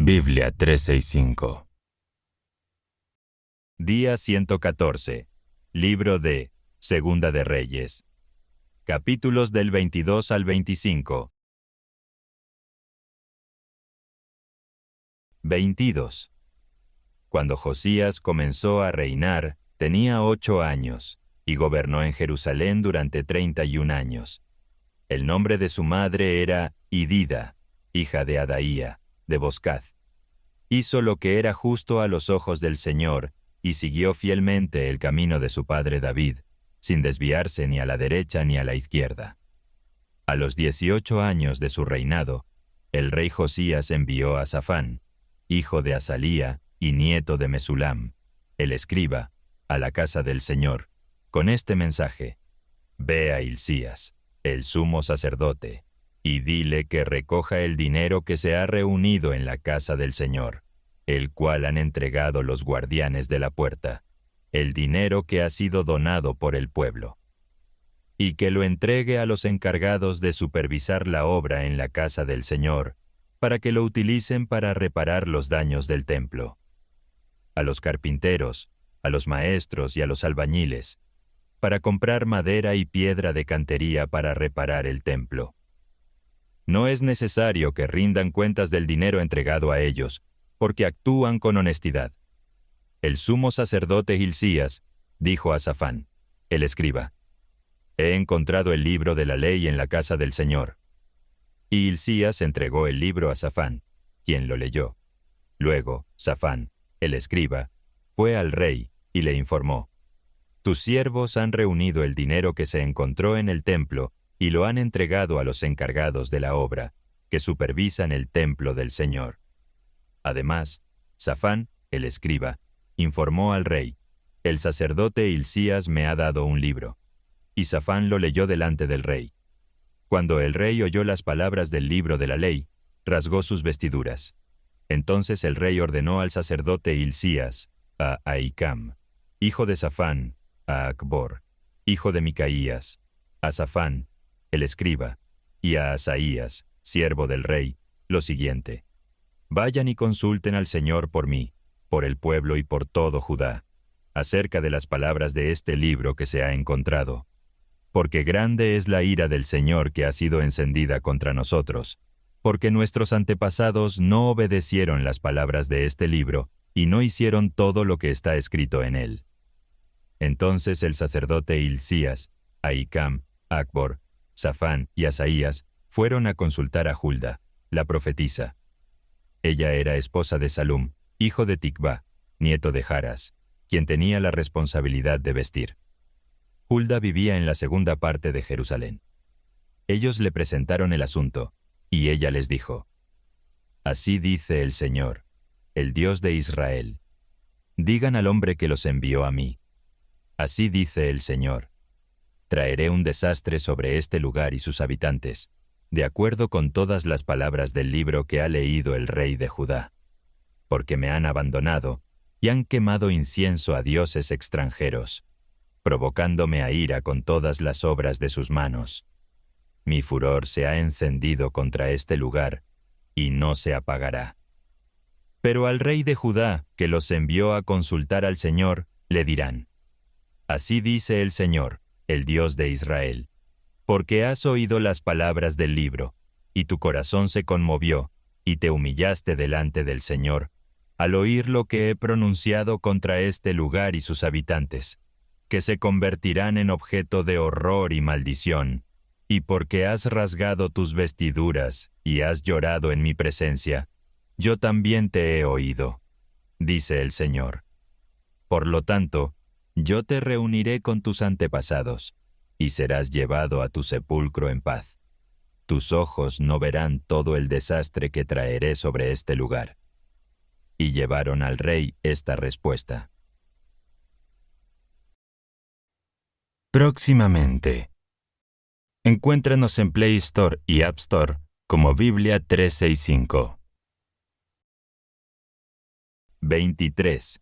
Biblia 365. Día 114. Libro de Segunda de Reyes. Capítulos del 22 al 25. 22. Cuando Josías comenzó a reinar, tenía 8 años, y gobernó en Jerusalén durante 31 años. El nombre de su madre era Idida, hija de Adaía, de Boscath. Hizo lo que era justo a los ojos del Señor, y siguió fielmente el camino de su padre David, sin desviarse ni a la derecha ni a la izquierda. A los 18 años de su reinado, el rey Josías envió a Safán, hijo de Asalía y nieto de Mesulam, el escriba, a la casa del Señor, con este mensaje: Ve a Hilcías, el sumo sacerdote, y dile que recoja el dinero que se ha reunido en la casa del Señor, el cual han entregado los guardianes de la puerta, el dinero que ha sido donado por el pueblo, y que lo entregue a los encargados de supervisar la obra en la casa del Señor, para que lo utilicen para reparar los daños del templo. A los carpinteros, a los maestros y a los albañiles, para comprar madera y piedra de cantería para reparar el templo. No es necesario que rindan cuentas del dinero entregado a ellos, porque actúan con honestidad. El sumo sacerdote Hilcías dijo a Safán, el escriba: He encontrado el libro de la ley en la casa del Señor. Y Hilcías entregó el libro a Safán, quien lo leyó. Luego, Safán, el escriba, fue al rey y le informó: Tus siervos han reunido el dinero que se encontró en el templo y lo han entregado a los encargados de la obra, que supervisan el templo del Señor. Además, Safán, el escriba, informó al rey: El sacerdote Hilcías me ha dado un libro. Y Safán lo leyó delante del rey. Cuando el rey oyó las palabras del libro de la ley, rasgó sus vestiduras. Entonces el rey ordenó al sacerdote Hilcías, a Ahicam, hijo de Safán, a Acbor, hijo de Micaías, a Safán, el escriba, y a Asaías, siervo del rey, lo siguiente: Vayan y consulten al Señor por mí, por el pueblo y por todo Judá, acerca de las palabras de este libro que se ha encontrado. Porque grande es la ira del Señor que ha sido encendida contra nosotros, porque nuestros antepasados no obedecieron las palabras de este libro y no hicieron todo lo que está escrito en él. Entonces el sacerdote Hilcías, Ahicam, Acbor, Safán y Asaías fueron a consultar a Hulda, la profetisa. Ella era esposa de Salum, hijo de Ticvá, nieto de Jaras, quien tenía la responsabilidad de vestir. Hulda vivía en la segunda parte de Jerusalén. Ellos le presentaron el asunto, y ella les dijo: Así dice el Señor, el Dios de Israel. Digan al hombre que los envió a mí. Así dice el Señor: Traeré un desastre sobre este lugar y sus habitantes, de acuerdo con todas las palabras del libro que ha leído el rey de Judá, porque me han abandonado y han quemado incienso a dioses extranjeros, provocándome a ira con todas las obras de sus manos. Mi furor se ha encendido contra este lugar y no se apagará. Pero al rey de Judá, que los envió a consultar al Señor, le dirán: Así dice el Señor, el Dios de Israel, porque has oído las palabras del libro, y tu corazón se conmovió, y te humillaste delante del Señor, al oír lo que he pronunciado contra este lugar y sus habitantes, que se convertirán en objeto de horror y maldición, y porque has rasgado tus vestiduras y has llorado en mi presencia, yo también te he oído, dice el Señor. Por lo tanto, yo te reuniré con tus antepasados, y serás llevado a tu sepulcro en paz. Tus ojos no verán todo el desastre que traeré sobre este lugar. Y llevaron al rey esta respuesta. Próximamente. Encuéntranos en Play Store y App Store como Biblia 365. 23.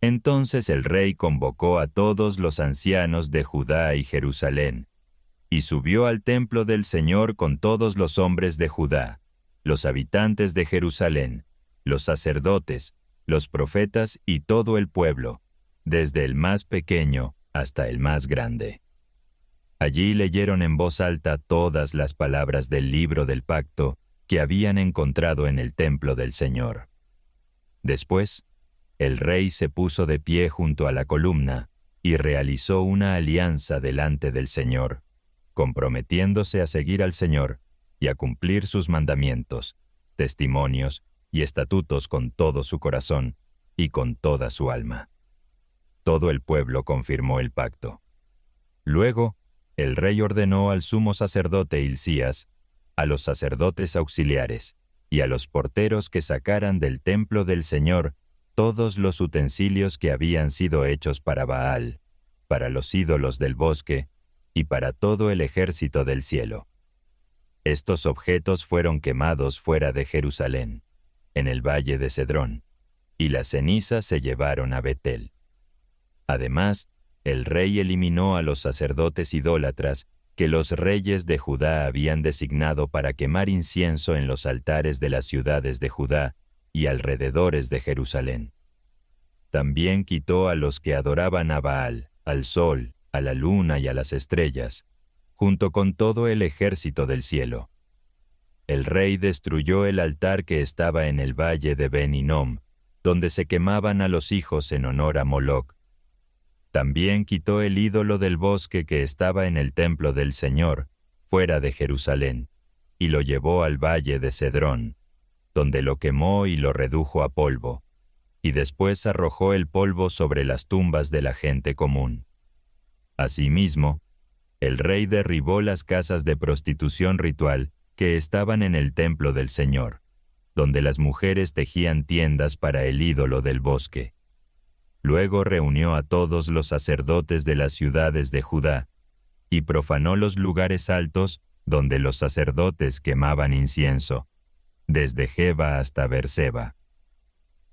Entonces el rey convocó a todos los ancianos de Judá y Jerusalén, y subió al templo del Señor con todos los hombres de Judá, los habitantes de Jerusalén, los sacerdotes, los profetas y todo el pueblo, desde el más pequeño hasta el más grande. Allí leyeron en voz alta todas las palabras del libro del pacto que habían encontrado en el templo del Señor. Después, el rey se puso de pie junto a la columna y realizó una alianza delante del Señor, comprometiéndose a seguir al Señor y a cumplir sus mandamientos, testimonios y estatutos con todo su corazón y con toda su alma. Todo el pueblo confirmó el pacto. Luego, el rey ordenó al sumo sacerdote Hilcías, a los sacerdotes auxiliares y a los porteros que sacaran del templo del Señor todos los utensilios que habían sido hechos para Baal, para los ídolos del bosque y para todo el ejército del cielo. Estos objetos fueron quemados fuera de Jerusalén, en el valle de Cedrón, y las cenizas se llevaron a Betel. Además, el rey eliminó a los sacerdotes idólatras que los reyes de Judá habían designado para quemar incienso en los altares de las ciudades de Judá y alrededores de Jerusalén. También quitó a los que adoraban a Baal, al sol, a la luna y a las estrellas, junto con todo el ejército del cielo. El rey destruyó el altar que estaba en el valle de Ben-Hinnom, donde se quemaban a los hijos en honor a Moloc. También quitó el ídolo del bosque que estaba en el templo del Señor, fuera de Jerusalén, y lo llevó al valle de Cedrón, donde lo quemó y lo redujo a polvo, y después arrojó el polvo sobre las tumbas de la gente común. Asimismo, el rey derribó las casas de prostitución ritual que estaban en el templo del Señor, donde las mujeres tejían tiendas para el ídolo del bosque. Luego reunió a todos los sacerdotes de las ciudades de Judá y profanó los lugares altos donde los sacerdotes quemaban incienso, desde Geba hasta Berseba.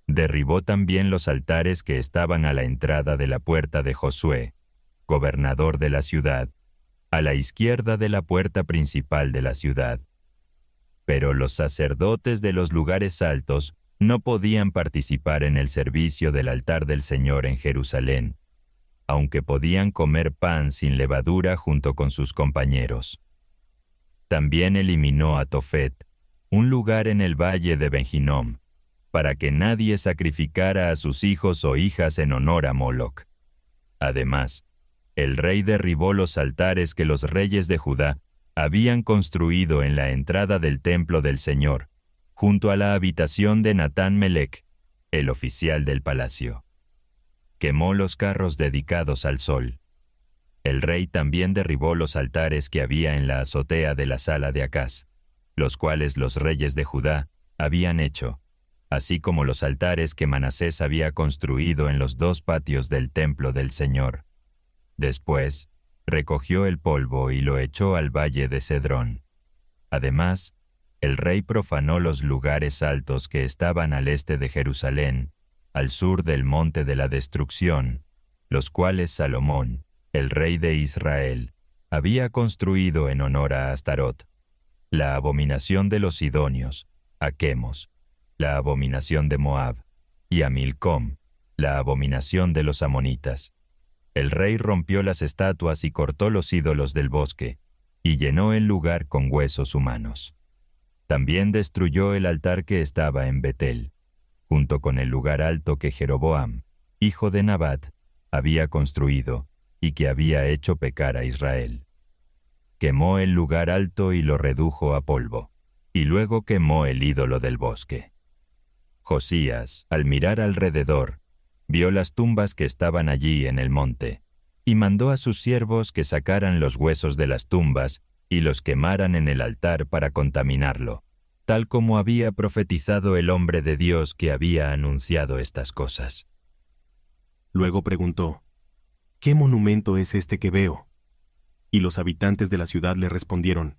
Derribó también los altares que estaban a la entrada de la puerta de Josué, gobernador de la ciudad, a la izquierda de la puerta principal de la ciudad. Pero los sacerdotes de los lugares altos no podían participar en el servicio del altar del Señor en Jerusalén, aunque podían comer pan sin levadura junto con sus compañeros. También eliminó a Tofet, un lugar en el valle de Ben-Hinnom, para que nadie sacrificara a sus hijos o hijas en honor a Moloc. Además, el rey derribó los altares que los reyes de Judá habían construido en la entrada del templo del Señor, junto a la habitación de Natán-Melec, el oficial del palacio. Quemó los carros dedicados al sol. El rey también derribó los altares que había en la azotea de la sala de Acaz, los cuales los reyes de Judá habían hecho, así como los altares que Manasés había construido en los dos patios del templo del Señor. Después, recogió el polvo y lo echó al valle de Cedrón. Además, el rey profanó los lugares altos que estaban al este de Jerusalén, al sur del monte de la destrucción, los cuales Salomón, el rey de Israel, había construido en honor a Astarot, la abominación de los sidonios, a Quemos, la abominación de Moab, y a Milcom, la abominación de los amonitas. El rey rompió las estatuas y cortó los ídolos del bosque, y llenó el lugar con huesos humanos. También destruyó el altar que estaba en Betel, junto con el lugar alto que Jeroboam, hijo de Nabat, había construido y que había hecho pecar a Israel. Quemó el lugar alto y lo redujo a polvo, y luego quemó el ídolo del bosque. Josías, al mirar alrededor, vio las tumbas que estaban allí en el monte, y mandó a sus siervos que sacaran los huesos de las tumbas y los quemaran en el altar para contaminarlo, tal como había profetizado el hombre de Dios que había anunciado estas cosas. Luego preguntó, ¿qué monumento es este que veo? Y los habitantes de la ciudad le respondieron,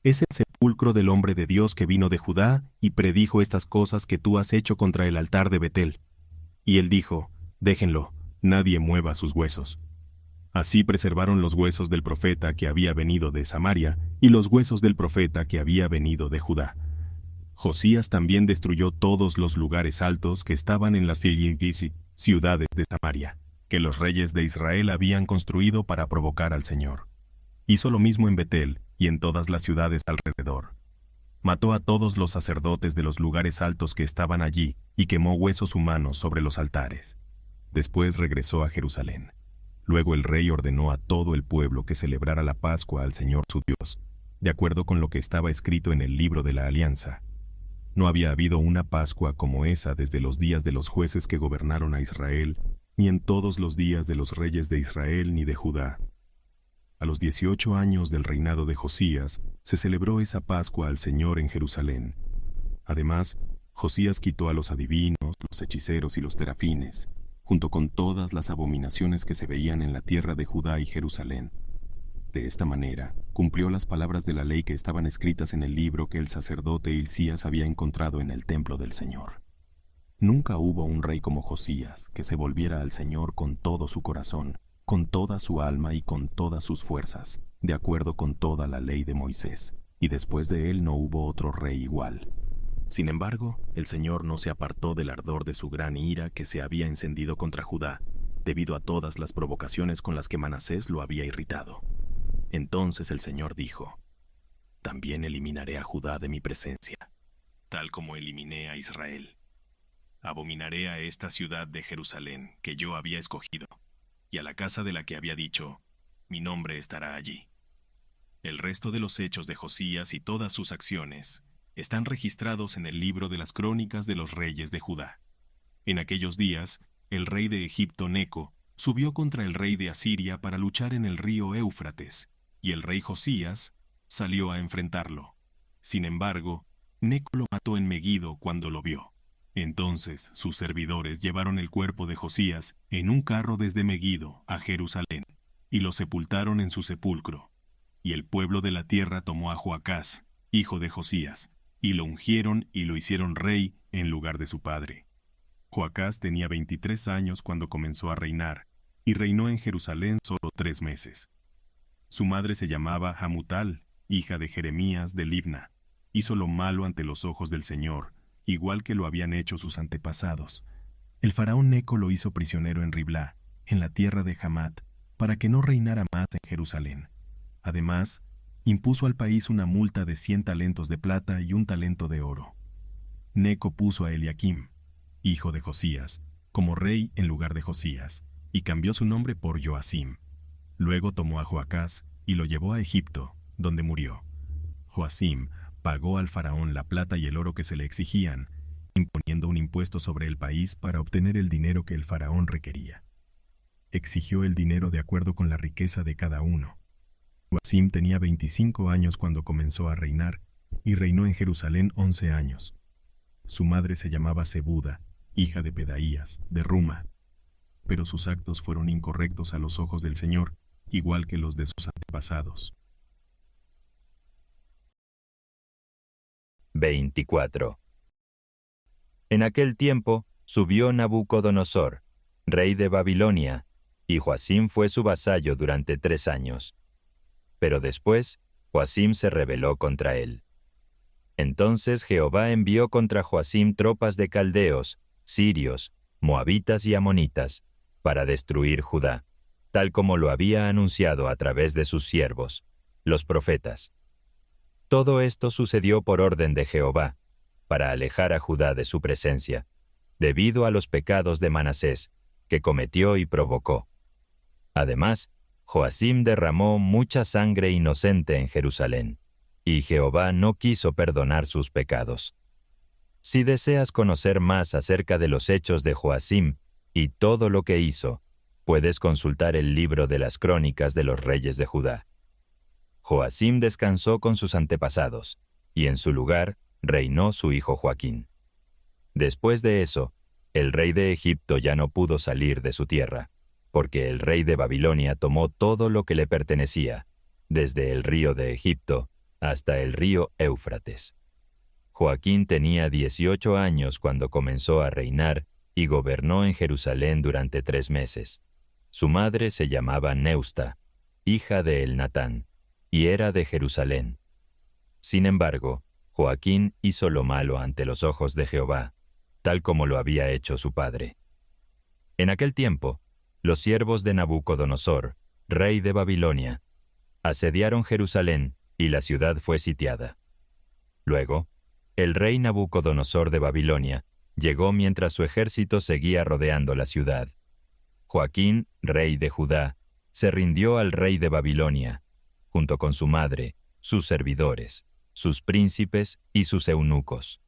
es el sepulcro del hombre de Dios que vino de Judá y predijo estas cosas que tú has hecho contra el altar de Betel. Y él dijo, déjenlo, nadie mueva sus huesos. Así preservaron los huesos del profeta que había venido de Samaria y los huesos del profeta que había venido de Judá. Josías también destruyó todos los lugares altos que estaban en las ciudades de Samaria, que los reyes de Israel habían construido para provocar al Señor. Hizo lo mismo en Betel y en todas las ciudades alrededor. Mató a todos los sacerdotes de los lugares altos que estaban allí y quemó huesos humanos sobre los altares. Después regresó a Jerusalén. Luego el rey ordenó a todo el pueblo que celebrara la Pascua al Señor su Dios, de acuerdo con lo que estaba escrito en el libro de la Alianza. No había habido una Pascua como esa desde los días de los jueces que gobernaron a Israel, ni en todos los días de los reyes de Israel ni de Judá. A los 18 años del reinado de Josías, se celebró esa Pascua al Señor en Jerusalén. Además, Josías quitó a los adivinos, los hechiceros y los terafines, junto con todas las abominaciones que se veían en la tierra de Judá y Jerusalén. De esta manera, cumplió las palabras de la ley que estaban escritas en el libro que el sacerdote Hilcías había encontrado en el templo del Señor. Nunca hubo un rey como Josías que se volviera al Señor con todo su corazón, con toda su alma y con todas sus fuerzas, de acuerdo con toda la ley de Moisés, y después de él no hubo otro rey igual. Sin embargo, el Señor no se apartó del ardor de su gran ira que se había encendido contra Judá, debido a todas las provocaciones con las que Manasés lo había irritado. Entonces el Señor dijo: «También eliminaré a Judá de mi presencia, tal como eliminé a Israel. Abominaré a esta ciudad de Jerusalén que yo había escogido, y a la casa de la que había dicho, mi nombre estará allí». El resto de los hechos de Josías y todas sus acciones están registrados en el libro de las crónicas de los reyes de Judá. En aquellos días, el rey de Egipto Neco subió contra el rey de Asiria para luchar en el río Éufrates, y el rey Josías salió a enfrentarlo. Sin embargo, Neco lo mató en Meguido cuando lo vio. Entonces sus servidores llevaron el cuerpo de Josías en un carro desde Meguido a Jerusalén, y lo sepultaron en su sepulcro. Y el pueblo de la tierra tomó a Joacás, hijo de Josías, y lo ungieron y lo hicieron rey en lugar de su padre. Joacás tenía 23 años cuando comenzó a reinar, y reinó en Jerusalén solo 3 meses. Su madre se llamaba Hamutal, hija de Jeremías de Libna. Hizo lo malo ante los ojos del Señor, igual que lo habían hecho sus antepasados. El faraón Neco lo hizo prisionero en Riblá, en la tierra de Hamat, para que no reinara más en Jerusalén. Además, impuso al país una multa de 100 talentos de plata y 1 talento de oro. Neco puso a Eliakim, hijo de Josías, como rey en lugar de Josías, y cambió su nombre por Joacim. Luego tomó a Joacás y lo llevó a Egipto, donde murió. Joacim pagó al faraón la plata y el oro que se le exigían, imponiendo un impuesto sobre el país para obtener el dinero que el faraón requería. Exigió el dinero de acuerdo con la riqueza de cada uno. Joacim tenía 25 años cuando comenzó a reinar, y reinó en Jerusalén 11 años. Su madre se llamaba Zebuda, hija de Pedaías, de Ruma. Pero sus actos fueron incorrectos a los ojos del Señor, igual que los de sus antepasados. 24. En aquel tiempo subió Nabucodonosor, rey de Babilonia, y Joacim fue su vasallo durante 3 años. Pero después, Joacim se rebeló contra él. Entonces Jehová envió contra Joacim tropas de caldeos, sirios, moabitas y amonitas, para destruir Judá, tal como lo había anunciado a través de sus siervos, los profetas. Todo esto sucedió por orden de Jehová, para alejar a Judá de su presencia, debido a los pecados de Manasés, que cometió y provocó. Además, Joacim derramó mucha sangre inocente en Jerusalén, y Jehová no quiso perdonar sus pecados. Si deseas conocer más acerca de los hechos de Joacim y todo lo que hizo, puedes consultar el libro de las crónicas de los reyes de Judá. Joacim descansó con sus antepasados, y en su lugar reinó su hijo Joaquín. Después de eso, el rey de Egipto ya no pudo salir de su tierra, porque el rey de Babilonia tomó todo lo que le pertenecía, desde el río de Egipto hasta el río Éufrates. Joaquín tenía 18 años cuando comenzó a reinar y gobernó en Jerusalén durante 3 meses. Su madre se llamaba Neusta, hija de Elnatán, y era de Jerusalén. Sin embargo, Joaquín hizo lo malo ante los ojos de Jehová, tal como lo había hecho su padre. En aquel tiempo, los siervos de Nabucodonosor, rey de Babilonia, asediaron Jerusalén y la ciudad fue sitiada. Luego, el rey Nabucodonosor de Babilonia llegó mientras su ejército seguía rodeando la ciudad. Joaquín, rey de Judá, se rindió al rey de Babilonia, junto con su madre, sus servidores, sus príncipes y sus eunucos.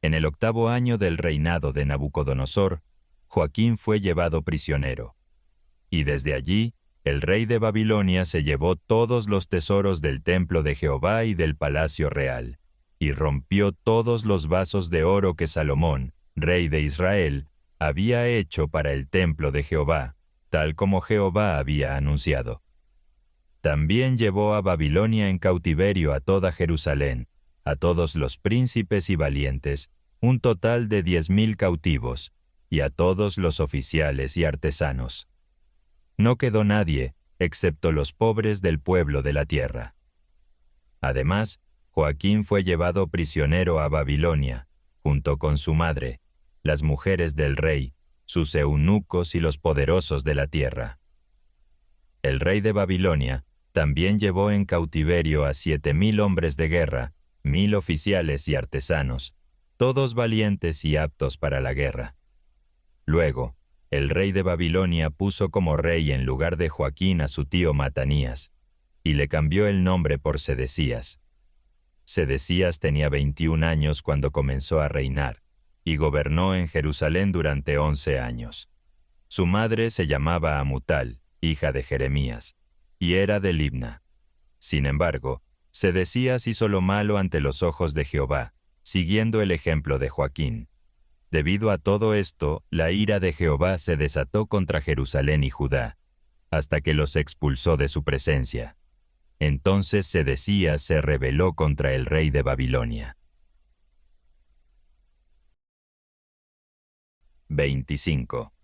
En el 8º año del reinado de Nabucodonosor, Joaquín fue llevado prisionero. Y desde allí, el rey de Babilonia se llevó todos los tesoros del templo de Jehová y del palacio real, y rompió todos los vasos de oro que Salomón, rey de Israel, había hecho para el templo de Jehová, tal como Jehová había anunciado. También llevó a Babilonia en cautiverio a toda Jerusalén, a todos los príncipes y valientes, un total de 10,000 cautivos, y a todos los oficiales y artesanos. No quedó nadie, excepto los pobres del pueblo de la tierra. Además, Joaquín fue llevado prisionero a Babilonia, junto con su madre, las mujeres del rey, sus eunucos y los poderosos de la tierra. El rey de Babilonia también llevó en cautiverio a 7,000 hombres de guerra, 1,000 oficiales y artesanos, todos valientes y aptos para la guerra. Luego, el rey de Babilonia puso como rey en lugar de Joaquín a su tío Matanías, y le cambió el nombre por Sedecías. Sedecías tenía 21 años cuando comenzó a reinar, y gobernó en Jerusalén durante 11 años. Su madre se llamaba Amutal, hija de Jeremías, y era de Libna. Sin embargo, Sedecías hizo lo malo ante los ojos de Jehová, siguiendo el ejemplo de Joaquín. Debido a todo esto, la ira de Jehová se desató contra Jerusalén y Judá, hasta que los expulsó de su presencia. Entonces Sedecías se rebeló contra el rey de Babilonia. 25.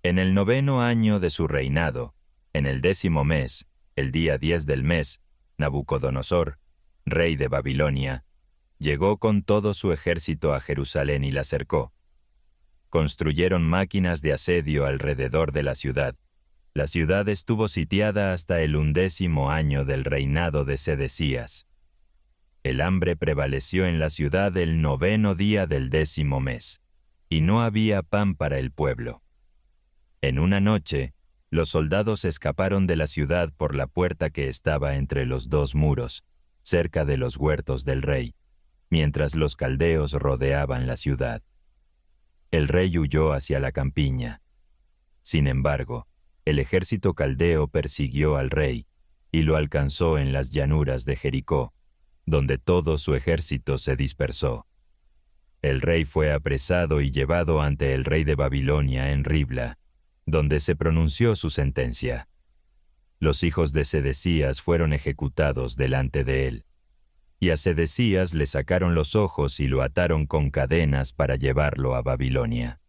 En el 9º año de su reinado, en el 10º mes, el día 10 del mes, Nabucodonosor, rey de Babilonia, llegó con todo su ejército a Jerusalén y la cercó. Construyeron máquinas de asedio alrededor de la ciudad. La ciudad estuvo sitiada hasta el 11º año del reinado de Sedecías. El hambre prevaleció en la ciudad el 9º día del 10º mes, y no había pan para el pueblo. En una noche, los soldados escaparon de la ciudad por la puerta que estaba entre los dos muros, cerca de los huertos del rey, mientras los caldeos rodeaban la ciudad. El rey huyó hacia la campiña. Sin embargo, el ejército caldeo persiguió al rey y lo alcanzó en las llanuras de Jericó, donde todo su ejército se dispersó. El rey fue apresado y llevado ante el rey de Babilonia en Ribla, donde se pronunció su sentencia. Los hijos de Sedecías fueron ejecutados delante de él, y a Sedecías le sacaron los ojos y lo ataron con cadenas para llevarlo a Babilonia.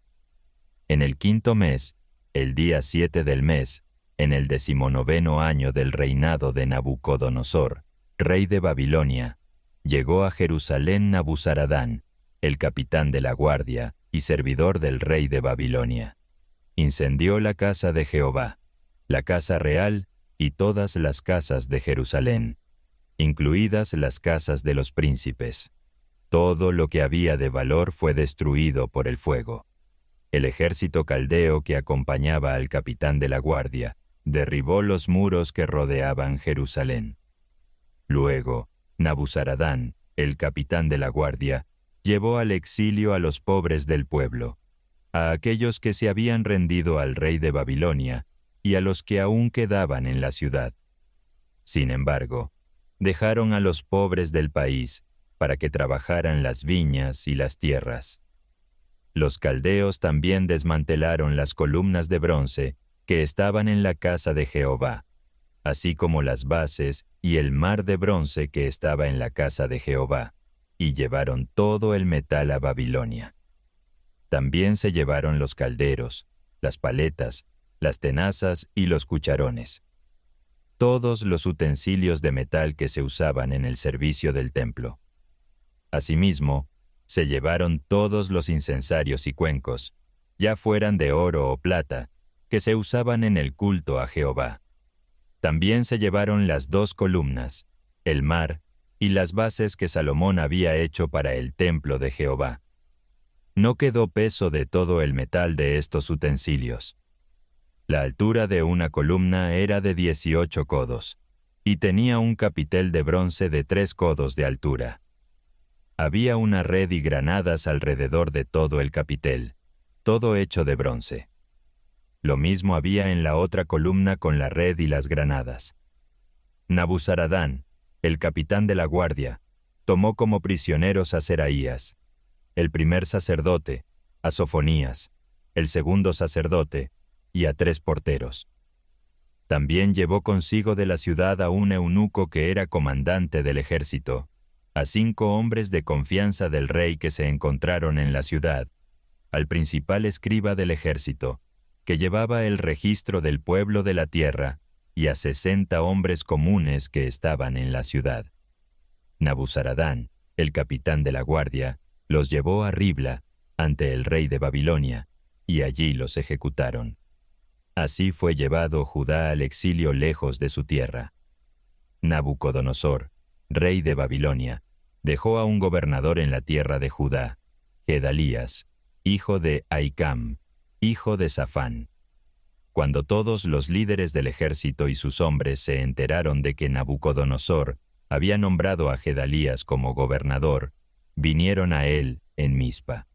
En el 5º mes, el día 7 del mes, en el 19º año del reinado de Nabucodonosor, rey de Babilonia, llegó a Jerusalén Nabuzaradán, el capitán de la guardia y servidor del rey de Babilonia. Incendió la casa de Jehová, la casa real y todas las casas de Jerusalén, incluidas las casas de los príncipes. Todo lo que había de valor fue destruido por el fuego. El ejército caldeo que acompañaba al capitán de la guardia derribó los muros que rodeaban Jerusalén. Luego, Nabuzaradán, el capitán de la guardia, llevó al exilio a los pobres del pueblo, a aquellos que se habían rendido al rey de Babilonia y a los que aún quedaban en la ciudad. Sin embargo, dejaron a los pobres del país para que trabajaran las viñas y las tierras. Los caldeos también desmantelaron las columnas de bronce que estaban en la casa de Jehová, así como las bases y el mar de bronce que estaba en la casa de Jehová, y llevaron todo el metal a Babilonia. También se llevaron los calderos, las paletas, las tenazas y los cucharones. todos los utensilios de metal que se usaban en el servicio del templo. Asimismo, se llevaron todos los incensarios y cuencos, ya fueran de oro o plata, que se usaban en el culto a Jehová. También se llevaron las 2 columnas, el mar y las bases que Salomón había hecho para el templo de Jehová. No quedó peso de todo el metal de estos utensilios. La altura de una columna era de 18 codos, y tenía un capitel de bronce de 3 codos de altura. Había una red y granadas alrededor de todo el capitel, todo hecho de bronce. Lo mismo había en la otra columna con la red y las granadas. Nabuzaradán, el capitán de la guardia, tomó como prisioneros a Seraías, el primer sacerdote, a Sofonías, el segundo sacerdote, y a 3 porteros. También llevó consigo de la ciudad a un eunuco que era comandante del ejército, a 5 hombres de confianza del rey que se encontraron en la ciudad, al principal escriba del ejército, que llevaba el registro del pueblo de la tierra, y a 60 hombres comunes que estaban en la ciudad. Nabuzaradán, el capitán de la guardia, los llevó a Ribla, ante el rey de Babilonia, y allí los ejecutaron. Así fue llevado Judá al exilio lejos de su tierra. Nabucodonosor, rey de Babilonia, dejó a un gobernador en la tierra de Judá, Gedalías, hijo de Ahicam, hijo de Safán. Cuando todos los líderes del ejército y sus hombres se enteraron de que Nabucodonosor había nombrado a Gedalías como gobernador, vinieron a él en Mizpa.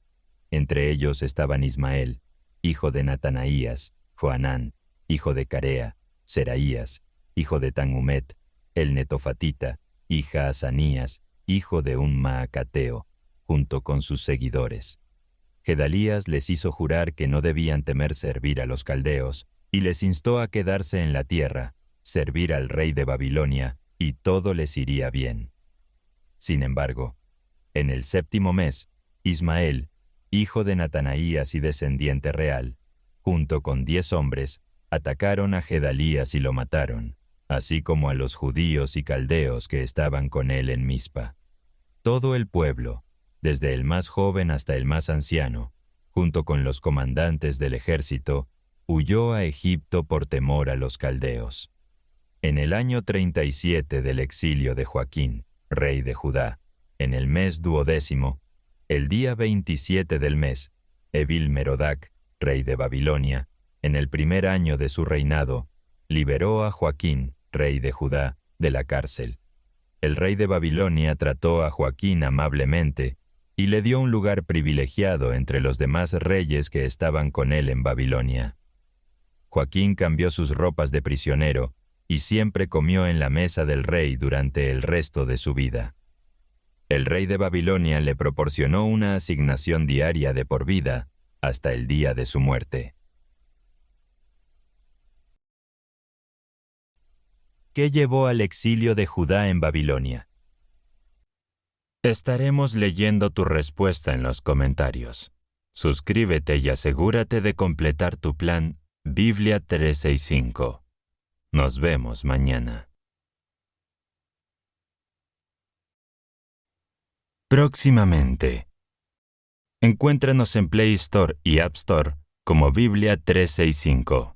Entre ellos estaban Ismael, hijo de Natanaías, Joanán, hijo de Carea, Seraías, hijo de Tanhumet, el netofatita, y Jaazanías, hijo de un maacateo, junto con sus seguidores. Gedalías les hizo jurar que no debían temer servir a los caldeos, y les instó a quedarse en la tierra, servir al rey de Babilonia, y todo les iría bien. Sin embargo, en el 7º mes, Ismael, hijo de Natanaías y descendiente real, junto con 10 hombres, atacaron a Gedalías y lo mataron, así como a los judíos y caldeos que estaban con él en Mizpa. Todo el pueblo, desde el más joven hasta el más anciano, junto con los comandantes del ejército, huyó a Egipto por temor a los caldeos. En el año 37 del exilio de Joaquín, rey de Judá, en el mes 12º, el día 27 del mes, Evil-Merodac, rey de Babilonia, en el primer año de su reinado, liberó a Joaquín, rey de Judá, de la cárcel. El rey de Babilonia trató a Joaquín amablemente y le dio un lugar privilegiado entre los demás reyes que estaban con él en Babilonia. Joaquín cambió sus ropas de prisionero y siempre comió en la mesa del rey durante el resto de su vida. El rey de Babilonia le proporcionó una asignación diaria de por vida hasta el día de su muerte. ¿Qué llevó al exilio de Judá en Babilonia? Estaremos leyendo tu respuesta en los comentarios. Suscríbete y asegúrate de completar tu plan Biblia 365. Nos vemos mañana. Próximamente. Encuéntranos en Play Store y App Store como Biblia 365.